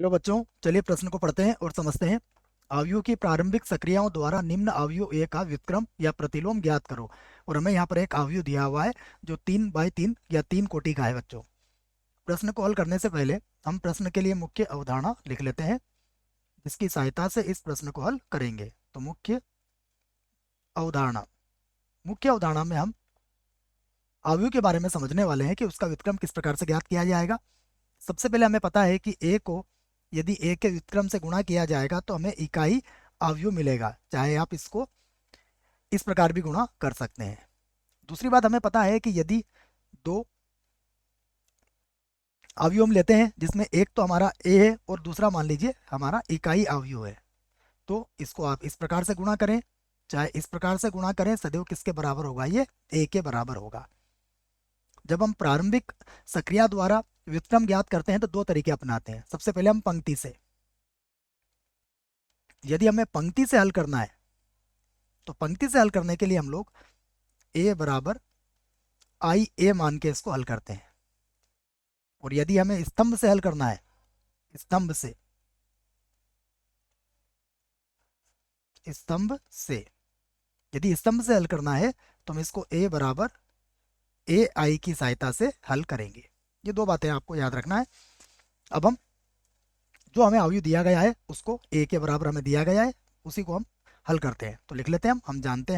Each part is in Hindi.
हेलो बच्चों, चलिए प्रश्न को पढ़ते हैं और समझते हैं। अवयव की प्रारंभिक सक्रियाओं द्वारा निम्न अवयव ए का व्युत्क्रम या प्रतिलोम ज्ञात करो। और हमें यहाँ पर एक अवयव दिया हुआ है जो 3 बाई 3 या 3 कोटि का है बच्चों। प्रश्न को हल करने से पहले हम प्रश्न के लिए मुख्य अवधारणा लिख लेते हैं, जिसकी सहायता से इस प्रश्न को हल करेंगे। तो अवधारणा मुख्य अवधारणा में हम अवयव के बारे में समझने वाले हैं कि उसका व्युत्क्रम किस प्रकार से ज्ञात किया जाएगा। सबसे पहले हमें पता है कि ए को यदि ए के व्युत्क्रम से गुणा किया जाएगा तो हमें इकाई अवयव मिलेगा, चाहे आप इसको इस प्रकार भी गुणा कर सकते हैं। दूसरी बात, हमें पता है कि यदि दो अवयव हम लेते हैं जिसमें एक तो हमारा ए है और दूसरा मान लीजिए हमारा इकाई अवयव है, तो इसको आप इस प्रकार से गुणा करें चाहे इस प्रकार से गुणा करें, सदैव किसके बराबर होगा? ये ए के बराबर होगा। जब हम प्रारंभिक सक्रिया द्वारा व्युत्क्रम ज्ञात करते हैं तो दो तरीके अपनाते हैं। सबसे पहले हम पंक्ति से, यदि हमें पंक्ति से हल करना है तो पंक्ति से हल करने के लिए हम लोग ए बराबर आई ए मान के इसको हल करते हैं। और यदि हमें स्तंभ से हल करना है, स्तंभ से यदि स्तंभ से हल करना है तो हम इसको ए बराबर ए आई की सहायता से हल करेंगे। ये दो बातें आपको याद रखना है। अब हम जो हमें अवयव दिया गया है उसको ए के बराबर हमें दिया गया है, उसी को हम हल करते हैं। तो लिख लेते हैं, हम जानते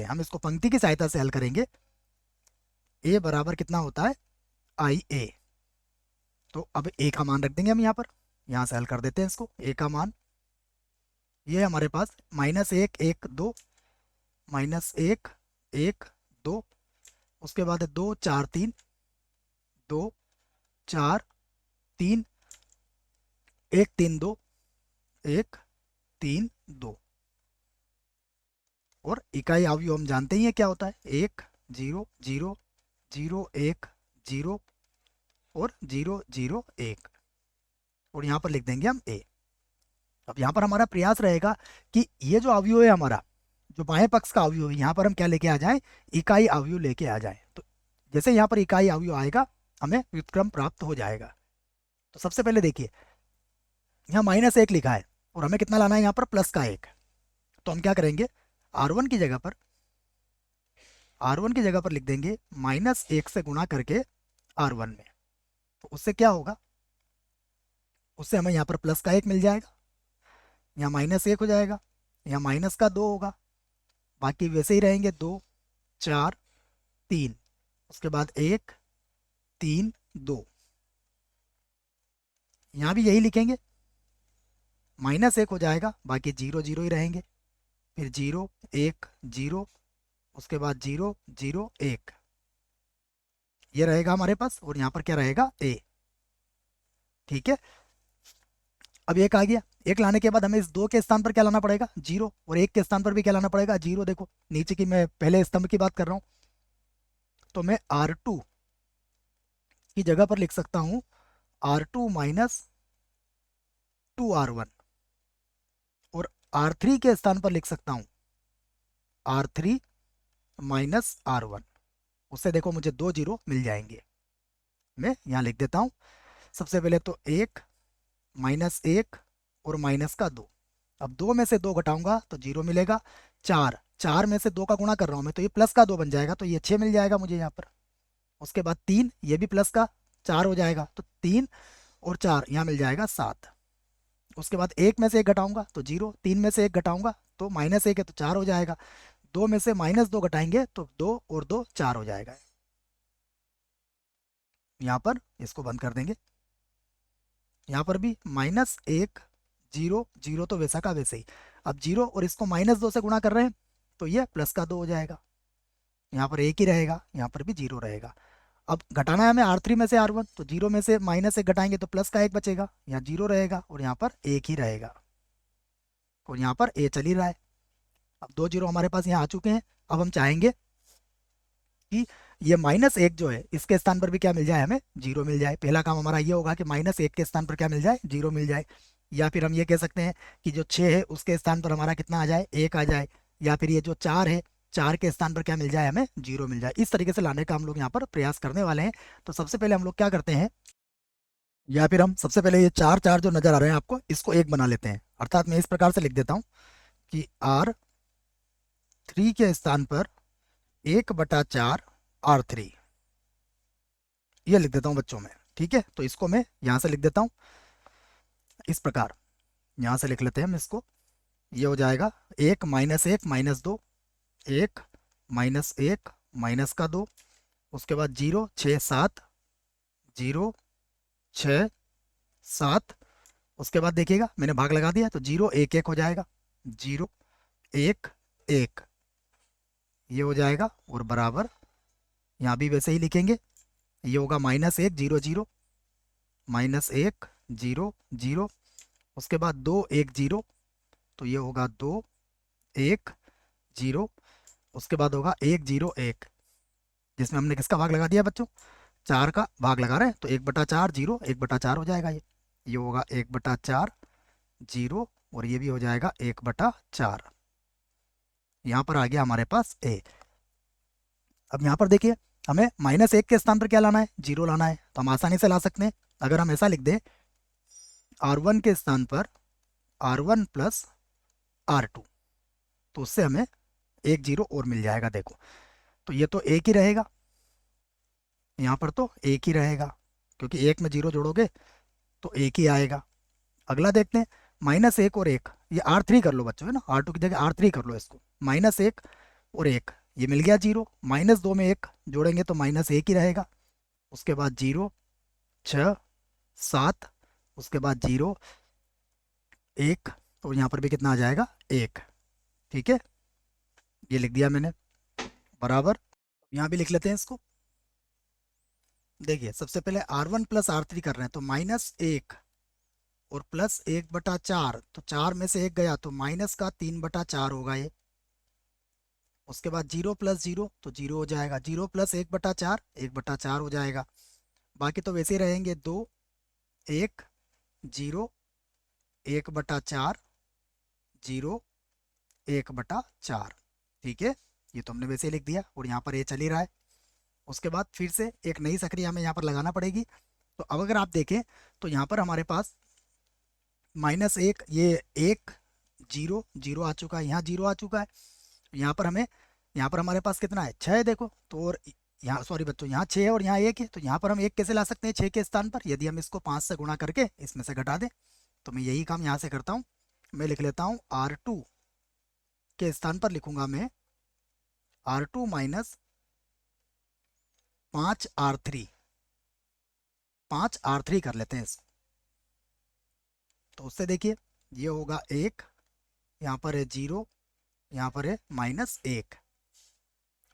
हैं हम इसको पंक्ति की सहायता से हल करेंगे। ए बराबर कितना होता है? आई ए। तो अब ए का मान रख देंगे हम यहाँ से हल कर देते हैं इसको। ए का मान ये हमारे पास -1 1 2, -1 1 2, उसके बाद है 2 4 3, 2 4 3, 1 3 2, 1 3 2। और इकाई अवयव हम जानते ही है क्या होता है, 1 0 0 0 1 0 और 0 0 1। और यहाँ पर लिख देंगे हम ए। अब यहाँ पर हमारा प्रयास रहेगा कि ये जो अवयव है हमारा, जो बाएं पक्ष का अवयव है, यहाँ पर हम क्या लेके आ जाएं? इकाई अवयव लेके आ जाएं। तो जैसे यहाँ पर इकाई अवयव आएगा हमें व्युत्क्रम प्राप्त हो जाएगा। तो सबसे पहले देखिए, यहाँ -1 लिखा है और हमें कितना लाना है? यहाँ पर +1। तो हम क्या करेंगे? R1 की जगह पर लिख देंगे -1 से गुणा करके R1 में। तो उससे क्या होगा? उससे हमें यहाँ पर +1 मिल जाएगा, यहाँ -1 हो जाएगा, यहाँ -2 होगा, बाकी वैसे ही रहेंगे 2 4 3, उसके बाद 1 3 2। यहाँ भी यही लिखेंगे, -1 हो जाएगा, बाकी 0 0 ही रहेंगे, फिर 0 1 0, उसके बाद 0 0 1, ये रहेगा हमारे पास। और यहाँ पर क्या रहेगा? ए। ठीक है, अब 1 आ गया। 1 लाने के बाद हमें इस 2 के स्थान पर क्या लाना पड़ेगा? 0। और 1 के स्थान पर भी क्या लाना पड़ेगा? 0। देखो नीचे की, मैं पहले स्तंभ की बात कर रहा हूँ, तो मैं R2 की जगह पर लिख सकता हूँ R2 -2R1। और R3 के स्थान पर लिख सकता हूँ R3 -R1। उससे देखो मुझे 2 0 मिल जाएंगे। मैं यहाँ लिख देता हूँ। सबसे पहले तो 1 -1 और -2। अब 2 में से 2 घटाऊंगा तो 0 मिलेगा। 4 में से 2 का गुणा कर रहा हूँ मैं, तो ये +2 बन जाएगा, तो ये 6 मिल जाएगा मुझे यहाँ पर। उसके बाद 3, ये भी +4 हो जाएगा, तो 3 और 4 यहाँ मिल जाएगा 7। उसके बाद 1 में से 1 घटाऊंगा तो 0, 3 में से 1 घटाऊंगा तो -1 है तो 4 हो जाएगा, 2 में से -2 घटाएंगे तो 2 और 2 4 हो जाएगा। यहाँ पर इसको बंद कर देंगे। यहाँ पर भी -1 0 0, तो वैसा का वैसे ही। अब 0 और इसको -2 से गुणा कर रहे हैं तो ये +2 हो जाएगा, यहाँ पर 1 ही रहेगा, यहाँ पर भी 0 रहेगा। अब घटाना है हमें R3 में से R1, तो 0 में से -1 घटाएंगे तो +1 बचेगा, यहाँ 0 रहेगा और यहाँ पर 1 ही रहेगा। और यहाँ पर ए चल ही रहा है। अब 2 0 हमारे पास यहाँ आ चुके हैं। अब हम चाहेंगे कि ये -1 जो है इसके स्थान पर भी क्या मिल जाए? हमें 0 मिल जाए। पहला काम हमारा ये होगा कि -1 के स्थान पर क्या मिल जाए? 0 मिल जाए। या फिर हम ये कह सकते हैं कि जो 6 है उसके स्थान पर हमारा कितना आ जाए? 1 आ जाए। या फिर ये जो 4 है 4 के स्थान पर क्या मिल जाए, हमें 0 मिल जाए। इस तरीके से लाने का हम लोग यहाँ पर प्रयास करने वाले हैं। तो सबसे पहले हम लोग क्या करते हैं, या फिर हम सबसे पहले ये चार चार जो नजर आ रहे हैं आपको, इसको एक बना लेते हैं। अर्थात मैं इस प्रकार से लिख देता हूँ कि R3 के स्थान पर 1/4 R3, ये लिख देता हूँ बच्चों में। ठीक है, तो इसको मैं यहाँ से लिख देता हूँ इस प्रकार। यहाँ से लिख लेते हैं हम इसको। ये हो जाएगा 1 - 1 - 2, 1 - 1 - 2, उसके बाद 0 6 7, 0 6 7, उसके बाद देखिएगा मैंने भाग लगा दिया, तो 0 1 1 हो जाएगा, 0 1 1, ये हो जाएगा। और बराबर यहाँ भी वैसे ही लिखेंगे, ये होगा -1 0 0, -1 0 0, उसके बाद 2 1 0, तो ये होगा 2 1 0, उसके बाद होगा 1 0 1, जिसमें हमने किसका भाग लगा दिया बच्चों, 4 का भाग लगा रहे हैं, तो 1/4 0 1/4 हो जाएगा। ये होगा 1/4 0, और ये भी हो जाएगा 1/4। यहाँ पर आ गया हमारे पास ए। अब यहाँ पर देखिए हमें -1 के स्थान पर क्या लाना है, 0 लाना है। तो हम आसानी से ला सकते हैं। अगर हम ऐसा लिख दें, R1 के स्थान पर R1 + R2, तो उससे हमें 1 0 और मिल जाएगा। देखो, तो ये तो एक ही रहेगा, यहाँ पर तो एक ही रहेगा, क्योंकि 1 में 0 जोड़ोगे तो एक ही आएगा। अगला देखते हैं, -1 और 1, ये R3 कर लो बच्चों, है ना, R2 की जगह R3 कर लो इसको। -1 और 1, ये मिल गया 0। -2 में 1 जोड़ेंगे तो -1 ही रहेगा। उसके बाद 0 6 7, उसके बाद 0 1, और यहाँ पर भी कितना आ जाएगा, 1। ठीक है, ये लिख दिया मैंने, बराबर। यहाँ भी लिख लेते हैं इसको। देखिए सबसे पहले R1 + R3 कर रहे हैं, तो -1 और +1/4, तो 4 में से 1 गया तो -3/4 होगा ये। उसके बाद 0 + 0, तो 0 हो जाएगा, 0 + 1/4 1/4 हो जाएगा। बाकी तो वैसे ही रहेंगे, 2 1 0 1/4 0 1/4। ठीक है, ये तो हमने वैसे ही लिख दिया, और यहाँ पर ये चल ही रहा है। उसके बाद फिर से एक नई सक्रिय हमें यहाँ पर लगाना पड़ेगी। तो अब अगर आप देखें, तो यहाँ पर हमारे पास -1, ये 1 0 0 आ चुका है, यहाँ 0 आ चुका है। यहाँ पर हमें, यहाँ पर हमारे पास कितना है, 6 है देखो। तो और यहाँ, सॉरी बच्चों, यहाँ 6 है और यहाँ 1 है, तो यहाँ पर हम 1 कैसे ला सकते हैं 6 के स्थान पर, यदि हम इसको 5 से गुणा करके इसमें से घटा दें। तो मैं यही काम यहाँ से करता हूँ। मैं लिख लेता हूँ R2 के स्थान पर लिखूंगा मैं R2 - 5 R3, 5 R3 कर लेते हैं इसको। तो उससे देखिए ये होगा 1, यहाँ पर है 0, यहाँ पर है -1,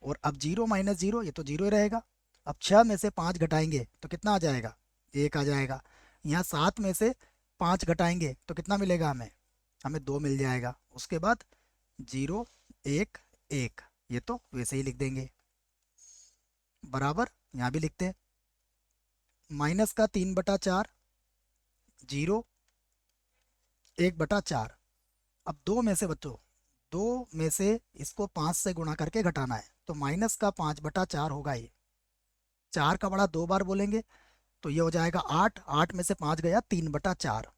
और अब 0 - 0, ये तो 0 ही रहेगा। अब 6 में से 5 घटाएंगे तो कितना आ जाएगा, 1 आ जाएगा। यहाँ 7 में से 5 घटाएंगे तो कितना मिलेगा हमें, हमें 2 मिल जाएगा। उसके बाद 0 1 1, ये तो वैसे ही लिख देंगे, बराबर। यहाँ भी लिखते हैं, -3/4 0 1/4। अब 2 में से बच्चों, 2 में से इसको 5 से गुणा करके घटाना है, तो -5/4 होगा ये। 4 का बड़ा 2 बार बोलेंगे तो ये हो जाएगा 8, 8 में से 5 गया 3/4,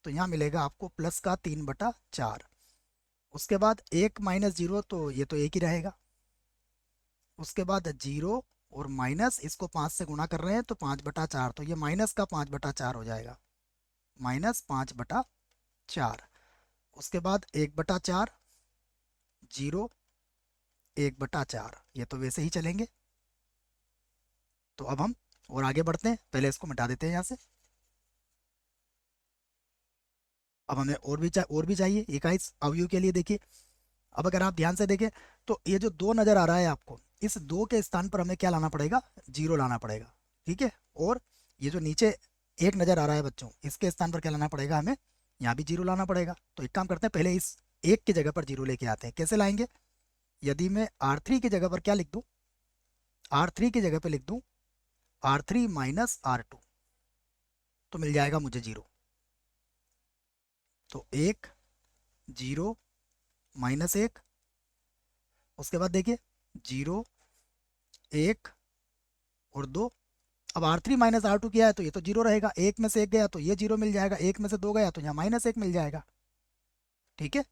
तो यहाँ मिलेगा आपको +3/4। उसके बाद 1 - 0, तो ये तो एक ही रहेगा। उसके बाद 0 और माइनस, इसको 5 से गुणा कर रहे हैं तो 5/4, तो ये -5/4 हो जाएगा, -5/4। उसके बाद 1/4 0 1/4, ये तो वैसे ही चलेंगे। तो अब हम और आगे बढ़ते हैं, पहले इसको मिटा देते हैं यहाँ से। अब हमें और भी चाहिए इकाई अवयव के लिए। देखिए अब अगर आप ध्यान से देखें, तो ये जो 2 नज़र आ रहा है आपको, इस 2 के स्थान पर हमें क्या लाना पड़ेगा, 0 लाना पड़ेगा। ठीक है, और ये जो नीचे 1 नज़र आ रहा है बच्चों, इसके स्थान पर क्या लाना पड़ेगा, हमें यहाँ भी 0 लाना पड़ेगा। तो एक काम करते हैं, पहले इस 1 की जगह पर 0 लेके आते हैं। कैसे लाएंगे, यदि मैं R3 की जगह पर क्या लिख दूँ, R3 की जगह पर लिख दूँ R3 - R2, तो मिल जाएगा मुझे 0। तो 1 0 -1, उसके बाद देखिए 0 1 और 2। अब R3 माइनस R2 किया है तो ये तो 0 रहेगा, एक में से एक गया तो ये 0 मिल जाएगा, एक में से दो गया तो यहाँ -1 मिल जाएगा। ठीक है,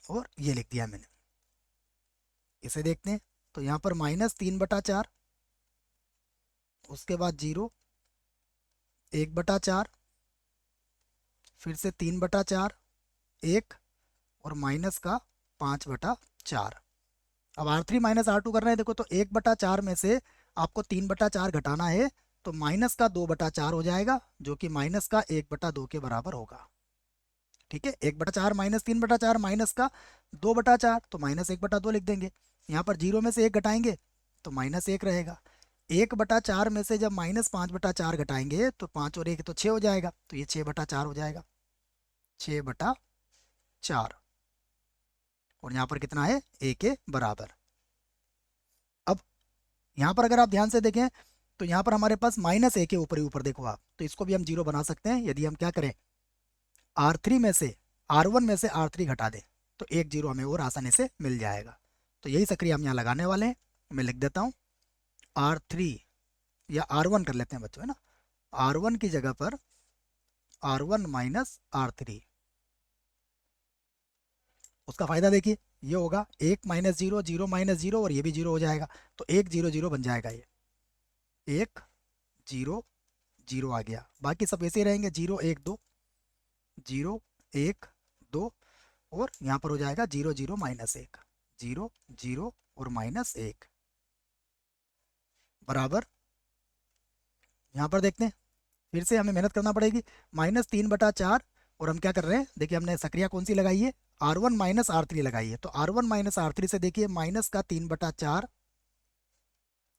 और ये लिख दिया मैंने। इसे देखते हैं तो यहाँ पर -3/4, उसके बाद 0 1/4, फिर से 3/4 1 और माइनस का 5/4। अब R3 माइनस R2 कर रहे हैं देखो, तो 1/4 में से आपको 3/4 घटाना है, तो माइनस का 2/4 हो जाएगा, जो कि माइनस का 1/2 के बराबर होगा। ठीक है, 1/4 -3/4 माइनस का 2/4, तो -1/2 लिख देंगे। यहाँ पर 0 में से 1 घटाएंगे तो -1 रहेगा। 1/4 में से जब -5/4 घटाएंगे तो 5 और 1 तो 6 हो जाएगा, तो ये 6/4 हो जाएगा, 6/4। और यहाँ पर कितना है, a के बराबर। अब यहाँ पर अगर आप ध्यान से देखें तो यहाँ पर हमारे पास -a के ऊपर ही ऊपर देखो आप, तो इसको भी हम 0 बना सकते हैं यदि हम क्या करें, R3 में से R1 में से R3 घटा दें, तो 1 0 हमें और आसानी से मिल जाएगा। तो यही सक्रिय हम यहाँ लगाने वाले हैं। मैं लिख देता हूँ R3 या R1 कर लेते हैं बच्चों, है ना, R1 की जगह पर R1 माइनस R3। उसका फायदा देखिए, ये होगा 1 -0 0 -0 और ये भी 0 हो जाएगा, तो 1 0 0 बन जाएगा। ये 1 0 0 आ गया, बाकी सब ऐसे ही रहेंगे, 0 1 2 0 1 2, और यहाँ पर हो जाएगा 0 0 -1 0 0 और -1 बराबर। यहाँ पर देखते हैं, फिर से हमें मेहनत करना पड़ेगी। -3/4, और हम क्या कर रहे हैं, देखिए हमने सक्रिया कौन सी लगाई है, R1 माइनस R3 लगाई है, तो R1 माइनस R3 से देखिए माइनस का 3/4,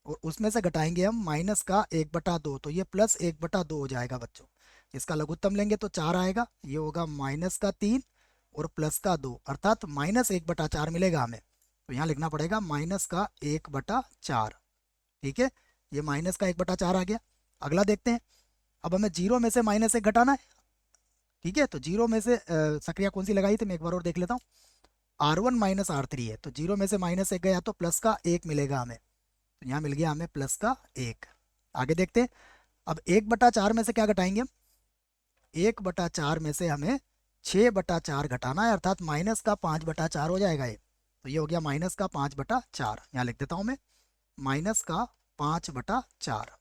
और उसमें से घटाएंगे हम माइनस का 1/2, तो ये +1/2 हो जाएगा बच्चों। इसका लघुत्तम लेंगे तो 4 आएगा, ये होगा -3 और +2, अर्थात -1/4 मिलेगा हमें। तो यहाँ लिखना पड़ेगा -1/4। ठीक है, ये -1/4 आ गया। अगला देखते हैं, अब हमें 0 में से -1 घटाना है। ठीक है, तो 0 में से सक्रिया कौन सी लगाई थी, मैं एक बार और देख लेता हूँ। R1 माइनस R3 है, तो 0 में से -1 गया तो प्लस का 1 मिलेगा हमें, तो यहाँ मिल गया हमें +1। आगे देखते हैं, अब 1/4 में से क्या घटाएंगे हम, 1/4 में से हमें 6/4 घटाना है, अर्थात -5/4 हो जाएगा ये, तो ये हो गया -5/4। यहाँ लिख देता हूँ मैं -5/4।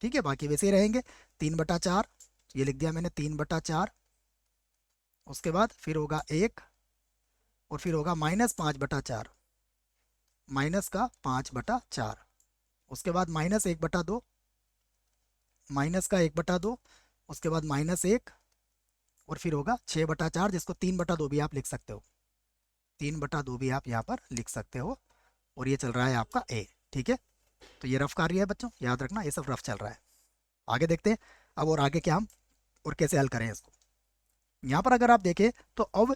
ठीक है, बाकी वैसे ही रहेंगे। 3/4, ये लिख दिया मैंने 3/4। उसके बाद फिर होगा 1, और फिर होगा -5/4, -5/4। उसके बाद -1/2, -1/2, उसके बाद -1, और फिर होगा 6/4, जिसको 3/2 भी आप लिख सकते हो, 3/2 भी आप यहाँ पर लिख सकते हो। और ये चल रहा है आपका a। ठीक है, तो ये रफ कार्य है बच्चों, याद रखना ये सब रफ चल रहा है। आगे देखते हैं अब, और आगे क्या हम और कैसे हल करें इसको। यहाँ पर अगर आप देखें तो अब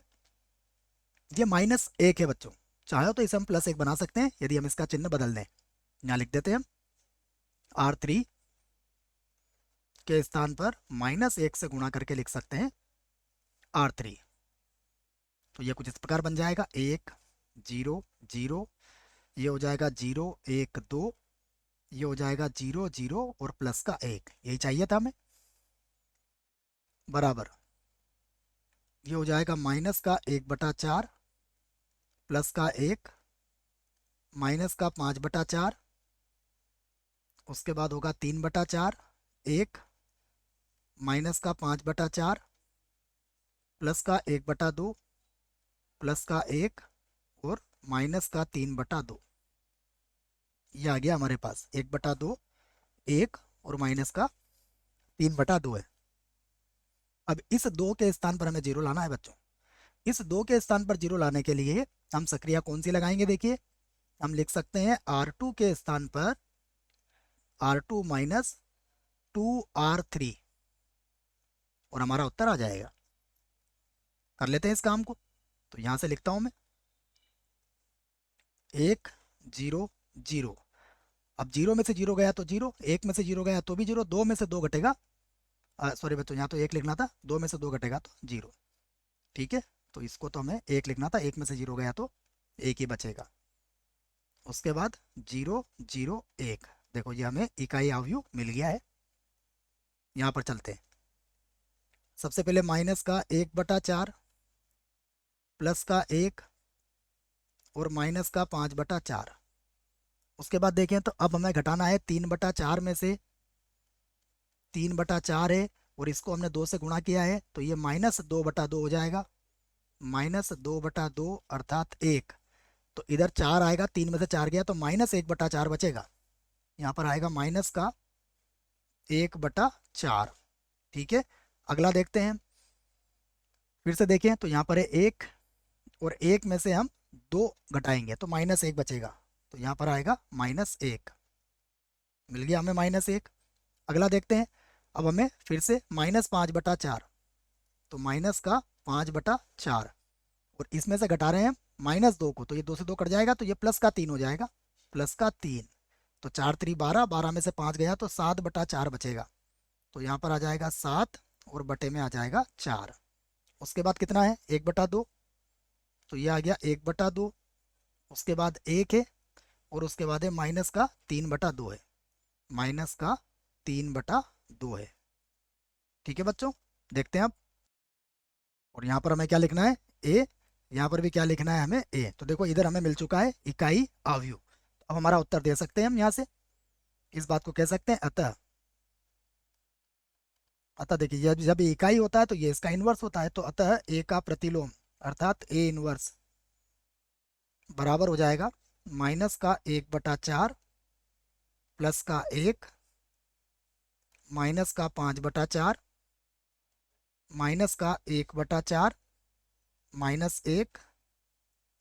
ये -1 है बच्चों, चाहे तो इसे हम +1 बना सकते हैं यदि हम इसका चिन्ह बदल दें। यहाँ लिख देते हैं हम R3 के स्थान पर -1 से गुणा करके लिख सकते हैं R3। तो ये कुछ इस प्रकार बन जाएगा, 1 0 0, ये हो जाएगा 0 1 2, ये हो जाएगा 0 0 और प्लस का 1, यही चाहिए था हमें, बराबर। ये हो जाएगा माइनस का 1/4, प्लस का 1, माइनस का 5/4, उसके बाद होगा 3/4, 1 माइनस का 5/4, प्लस का 1/2, प्लस का 1 और माइनस का 3/2। ये आ गया हमारे पास 1/2, 1 और माइनस का 3/2 है। अब इस 2 के स्थान पर हमें 0 लाना है बच्चों। इस 2 के स्थान पर 0 लाने के लिए हम सक्रिया कौन सी लगाएंगे, देखिए हम लिख सकते हैं R2 के स्थान पर R2 माइनस 2R3, और हमारा उत्तर आ जाएगा। कर लेते हैं इस काम को, तो यहां से लिखता हूं मैं 1 0 0। अब 0 में से 0 गया तो 0, 1 में से 0 गया तो भी 0, 2 में से 2 घटेगा, सॉरी बच्चों यहाँ तो 1 लिखना था, 2 में से 2 घटेगा तो 0। ठीक है, तो इसको तो हमें 1 लिखना था, 1 में से 0 गया तो 1 ही बचेगा। उसके बाद 0, 0, 1। देखो ये हमें इकाई अवयव मिल गया है। यहाँ पर चलते हैं। सबसे पहले माइनस का 1/4 प्लस का 1 और माइनस का 5/4। उसके बाद देखें तो अब हमें घटाना है 3/4 में से। 3/4 है और इसको हमने 2 से गुणा किया है तो ये -2/2 हो जाएगा। -2/2 अर्थात 1। तो इधर 4 आएगा, 3 में से 4 गया तो -1/4 बचेगा। यहाँ पर आएगा माइनस का 1/4। ठीक है, अगला देखते हैं। फिर से देखें तो यहाँ पर है 1 और 1 में से हम 2 घटाएंगे तो -1 बचेगा। तो यहाँ पर आएगा -1। मिल गया हमें -1। अगला देखते हैं। अब हमें फिर से -5/4। तो माइनस का 5/4 और इसमें से घटा रहे हैं -2 को, तो ये 2 से 2 कट जाएगा तो ये प्लस का 3 हो जाएगा। प्लस का 3। तो 4×3 = 12, 12 में से 5 गया तो 7/4 बचेगा। तो यहाँ पर आ जाएगा 7 और बटे में आ जाएगा 4। उसके बाद कितना है 1/2। तो ये आ गया 1/2। उसके बाद 1 है और उसके बाद है -3/2 है। -3/2 है। ठीक है बच्चों, देखते हैं अब। और यहाँ पर हमें क्या लिखना है ए, यहाँ पर भी क्या लिखना है हमें ए। तो देखो इधर हमें मिल चुका है इकाई अवयव। अब हमारा उत्तर दे सकते हैं हम यहाँ से। इस बात को कह सकते हैं अतः। अतः देखिए जब जब ये इकाई होता है तो ये इसका इन्वर्स होता है। तो अतः ए का प्रतिलोम अर्थात ए इन्वर्स बराबर हो जाएगा माइनस का 1/4 प्लस का 1 माइनस का 5/4 माइनस का 1/4 -1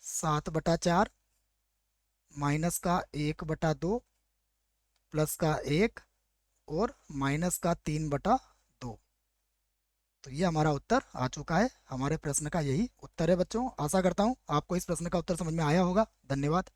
7/4 माइनस का 1/2 प्लस का 1 और माइनस का 3/2। तो ये हमारा उत्तर आ चुका है। हमारे प्रश्न का यही उत्तर है बच्चों। आशा करता हूँ आपको इस प्रश्न का उत्तर समझ में आया होगा। धन्यवाद।